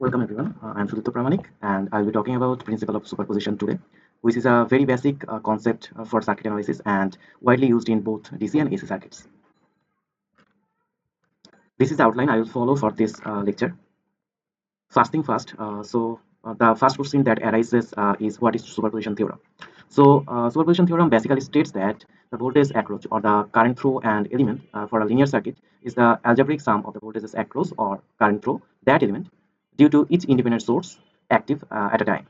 Welcome everyone. I'm Sudipto Pramanik and I'll be talking about principle of superposition today, which is a very basic concept for circuit analysis and widely used in both DC and AC circuits. This is the outline I will follow for this lecture. First thing first, the first question that arises is what is superposition theorem? Superposition theorem basically states that the voltage across or the current through an element for a linear circuit is the algebraic sum of the voltages across or current through that element due to each independent source active at a time.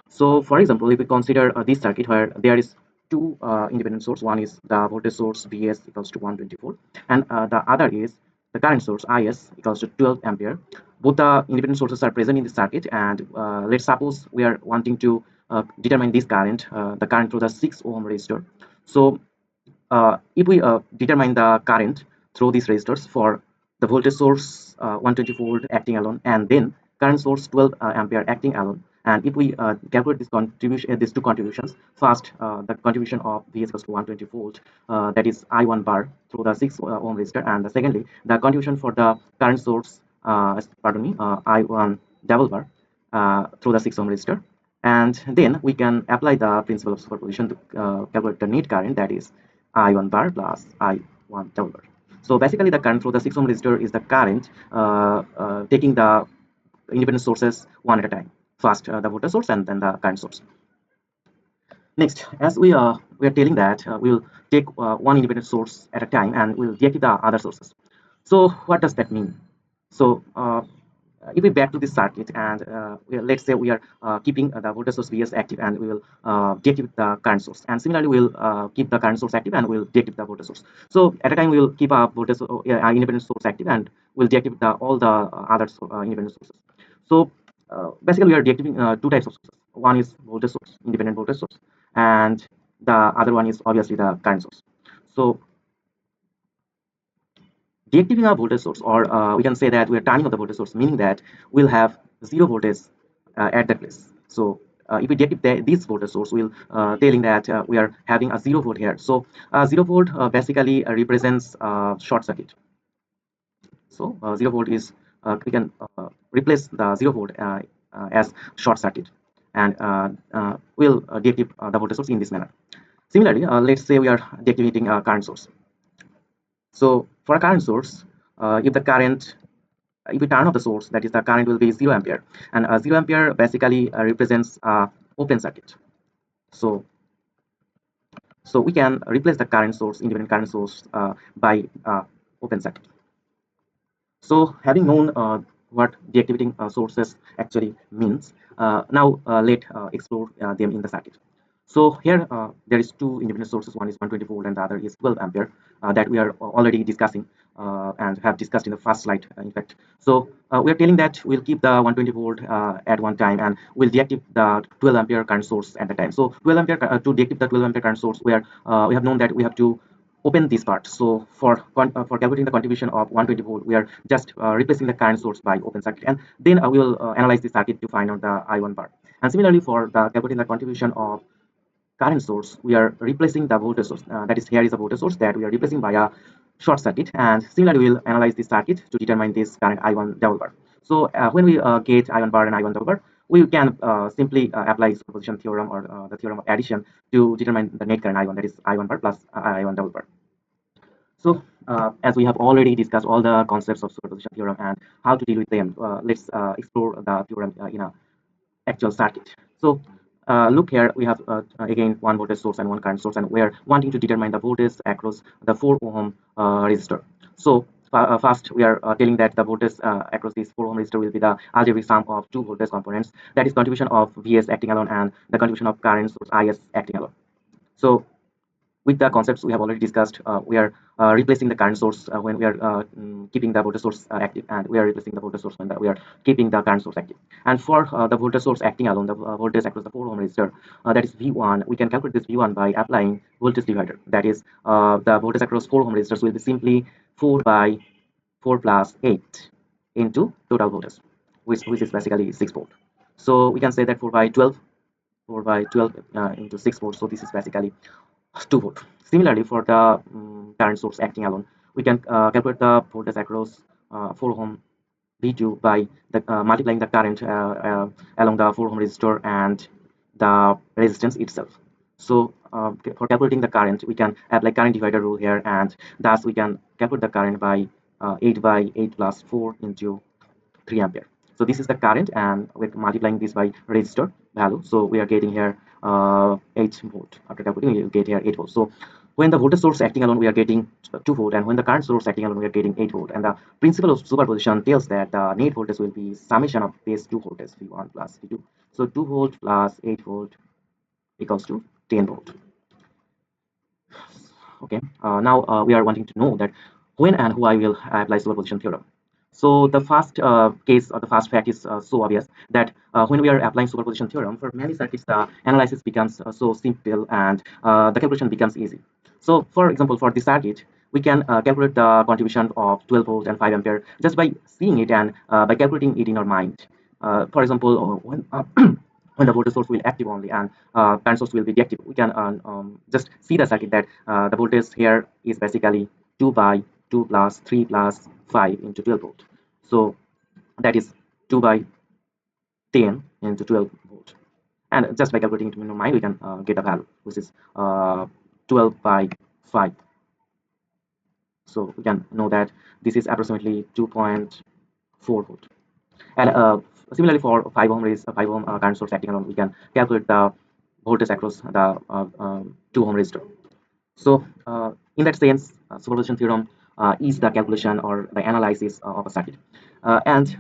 So, for example, if we consider this circuit where there is two independent source, one is the voltage source Vs equals to 124, and the other is the current source Is equals to 12 ampere. Both the independent sources are present in the circuit, and let's suppose we are wanting to determine this current, the current through the 6 ohm resistor. So, if we determine the current through these resistors for the voltage source 120 volt acting alone, and then current source 12 ampere acting alone, and if we calculate this contribution, these two contributions, first the contribution of Vs equals to 120 volt, that is I1 bar through the 6 ohm resistor, and secondly the contribution for the current source, I1 double bar through the 6 ohm resistor, and then we can apply the principle of superposition to calculate the net current, that is I1 bar plus I1 double bar. So basically the current through the 6 ohm resistor is the current taking the independent sources one at a time. First the voltage source and then the current source. Next, as we are telling that we'll take one independent source at a time and we'll deactivate the other sources. So what does that mean? So if we back to this circuit and let's say we are keeping the voltage source Vs active, and we will deactivate the current source, and similarly we'll keep the current source active and we'll deactivate the voltage source. So at a time we'll keep a voltage independent source active and we'll deactivate all the other independent sources. So basically we are deactivating two types of sources. One is voltage source, independent voltage source, and the other one is obviously the current source. So deactivating a voltage source, or we can say that we are turning on the voltage source, meaning that we'll have zero voltage at that place. So if we deactivate this voltage source, we'll telling that we are having a 0 volt here. So 0 volt basically represents short circuit. So 0 volt is we can replace the 0 volt as short circuit, and we'll deactivate the voltage source in this manner. Similarly, let's say we are deactivating a current source. So for a current source, if we turn off the source, that is the current will be 0 ampere, and 0 ampere basically represents open circuit. So we can replace the current source, independent current source, by open circuit. So having known what deactivating sources actually means, now let explore them in the circuit. So here there is two independent sources. One is 120 volt and the other is 12 ampere that we are already discussing and have discussed in the first slide, in fact. So we are telling that we'll keep the 120 volt at one time and we'll deactivate the 12 ampere current source at the time. So 12 ampere to deactivate the 12 ampere current source, we have known that we have to open this part. So for calculating the contribution of 120 volt, we are just replacing the current source by open circuit, and then we will analyze the circuit to find out the I1 bar. And similarly for the calculating the contribution of current source, we are replacing the voltage source, that is here is a voltage source that we are replacing by a short circuit, and similarly we will analyze the circuit to determine this current I1 double bar. So when we get I1 bar and I1 double bar, we can simply apply superposition theorem, or the theorem of addition, to determine the net current I1, that is I1 bar plus I1 double bar. So as we have already discussed all the concepts of superposition theorem and how to deal with them, let's explore the theorem in a actual circuit. So look here, we have again one voltage source and one current source, and we are wanting to determine the voltage across the 4 ohm resistor. So first we are telling that the voltage across this 4 ohm resistor will be the algebraic sum of two voltage components, that is contribution of Vs acting alone and the contribution of current source Is acting alone. So with the concepts we have already discussed, we are replacing the current source when we are keeping the voltage source active, and we are replacing the voltage source when we are keeping the current source active. And for the voltage source acting alone, the voltage across the 4 ohm resistor, that is V1, we can calculate this V1 by applying voltage divider. That is the voltage across 4 ohm resistors will be simply 4 by 4 plus 8 into total voltage, which is basically 6 volt. So we can say that 4 by 12 into 6 volts, so this is basically 2 volt. Similarly, for the current source acting alone, we can calculate the voltage across 4 ohm V2 by the multiplying the current along the 4 ohm resistor and the resistance itself. So for calculating the current, we can apply current divider rule here, and thus we can calculate the current by 8 by 8 plus 4 into 3 ampere. So this is the current, and we're multiplying this by resistor value. So we are getting here 8 volt. After calculating, we get here 8 volts. So when the voltage source acting alone, we are getting 2 volt, and when the current source acting alone, we are getting 8 volt. And the principle of superposition tells that the net voltage will be summation of these two voltages, V1 plus V2. So 2 volt plus 8 volt equals to 10 volt. Okay, now we are wanting to know that when and why will I apply superposition theorem. So the first case or the first fact is so obvious that when we are applying superposition theorem for many circuits, the analysis becomes so simple, and the calculation becomes easy. So for example, for this circuit, we can calculate the contribution of 12 volt and 5 ampere just by seeing it and by calculating it in our mind. For example, when when the voltage source will active only and current source will be deactive, we can just see the circuit that the voltage here is basically 2 by 2 plus 3 plus 5 into 12 volt. So that is 2 by 10 into 12 volt. And just by calculating it in our mind, we can get a value, which is 12 by 5. So we can know that this is approximately 2.4 volt. And similarly, for 5 ohm 5 ohm current source acting alone, we can calculate the voltage across the 2 ohm resistor. So in that sense, superposition theorem is the calculation or the analysis of a circuit. And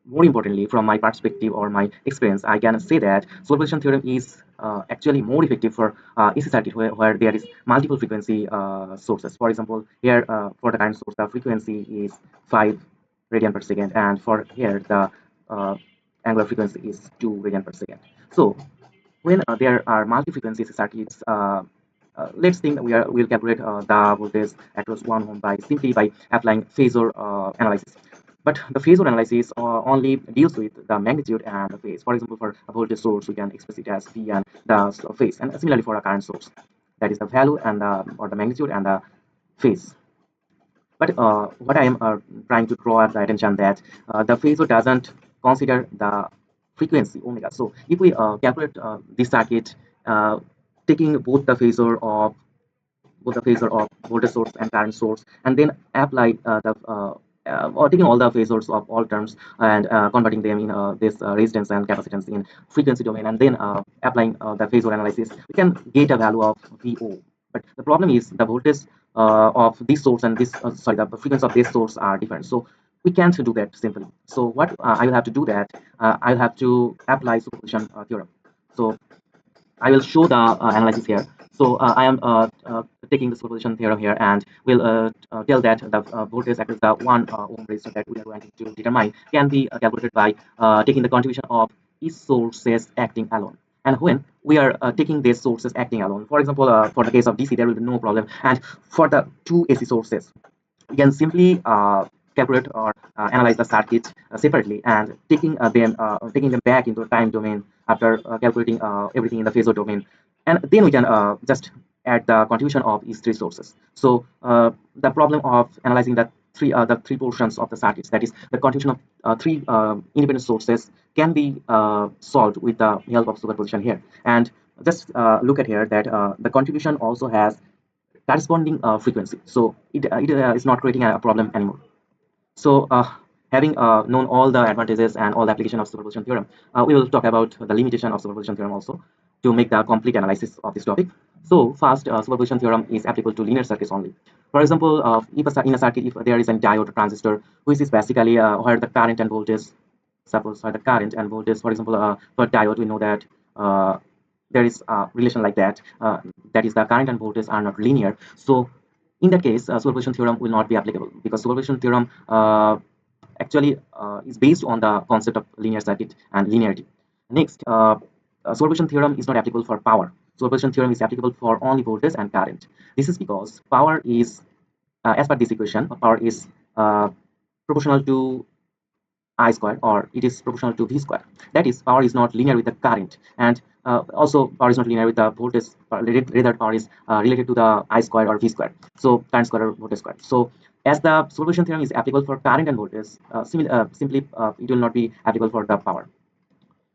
more importantly, from my perspective or my experience, I can say that superposition theorem is actually more effective for AC circuit where there is multiple frequency sources. For example, here for the current source, the frequency is 5 radian per second, and for here the angular frequency is 2 radian per second. So when there are multi-frequency circuits, let's think we'll calculate the voltage across 1 ohm by simply by applying phasor analysis. But the phasor analysis only deals with the magnitude and the phase. For example, for a voltage source, we can express it as V and the phase, and similarly for a current source, that is the value and the or the magnitude and the phase. But what I am trying to draw the attention that the phasor doesn't consider the frequency omega. So if we calculate this circuit, taking both the phasor of voltage source and current source, and then apply or taking all the phasors of all terms and converting them in this resistance and capacitance in frequency domain, and then applying the phasor analysis, we can get a value of VO. But the problem is the voltage of this source and this sorry, the frequency of this source are different. So we can't do that simply. So what I will have to do that I'll have to apply superposition theorem. So I will show the analysis here. So I am taking the superposition theorem here, and will tell that the voltage across the 1 ohm resistor that we are going to determine can be calculated by taking the contribution of each sources acting alone. And when we are taking these sources acting alone, for example, for the case of DC, there will be no problem. And for the two AC sources, we can simply calculate or analyze the circuit separately and taking them back into time domain after calculating everything in the phasor domain, and then we can just add the contribution of these three sources. So the problem of analyzing the three portions of the circuits, that is the contribution of three independent sources, can be solved with the help of superposition here. And just look at here that the contribution also has corresponding frequency, so it is not creating a problem anymore. So having known all the advantages and all the application of superposition theorem, we will talk about the limitation of superposition theorem also to make the complete analysis of this topic. So first, superposition theorem is applicable to linear circuits only. For example, in a circuit, if there is a diode or transistor, which is basically where the current and voltage, suppose where the current and voltage, for example, for diode, we know that there is a relation like that, that is the current and voltage are not linear. So in that case, superposition theorem will not be applicable, because superposition theorem actually is based on the concept of linear circuit and linearity. Next, superposition theorem is not applicable for power. Superposition theorem is applicable for only voltage and current. This is because power is, as per this equation, power is proportional to I square, or it is proportional to V square. That is, power is not linear with the current, and also power is not linear with the voltage. Rather, power is related to the I square or V square. So current square or voltage square. So as the superposition theorem is applicable for current and voltage, simply it will not be applicable for the power.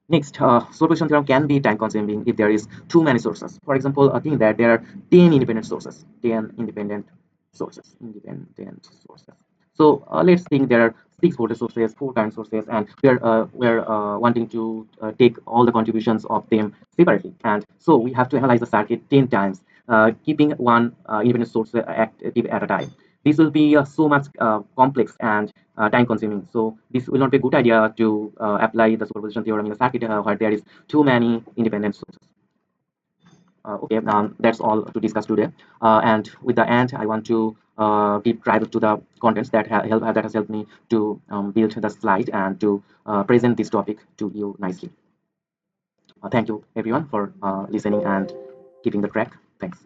Next, superposition theorem can be time consuming if there is too many sources. For example, think that there are 10 independent sources. 10 independent sources. Independent sources. So let's think there are 6 voltage sources, 4 current sources, and we're wanting to take all the contributions of them separately. And so we have to analyze the circuit 10 times, keeping one independent source active at a time. This will be so much complex and time consuming. So this will not be a good idea to apply the superposition theorem in a circuit where there is too many independent sources. Okay, that's all to discuss today. And with the end, I want to dive to the contents that has helped me to build the slide and to present this topic to you nicely. Thank you everyone for listening and keeping the track. Thanks.